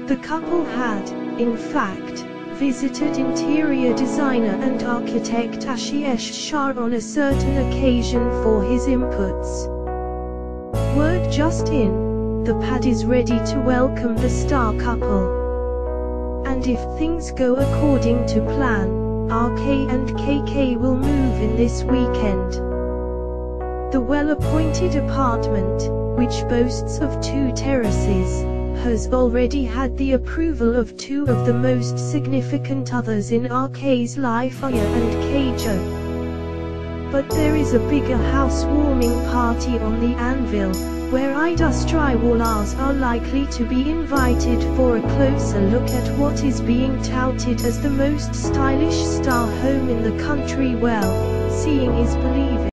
The couple had, in fact, visited interior designer and architect Ashish Shah on a certain occasion for his inputs. Word just in, the pad is ready to welcome the star couple. And if things go according to plan, RK and KK will move in this weekend. The well-appointed apartment, which boasts of 2 terraces, has already had the approval of 2 of the most significant others in RK's life, Aya and Kjo. But there is a bigger housewarming party on the Anvil, where Industriwallas are likely to be invited for a closer look at what is being touted as the most stylish star home in the country. Well, seeing is believing.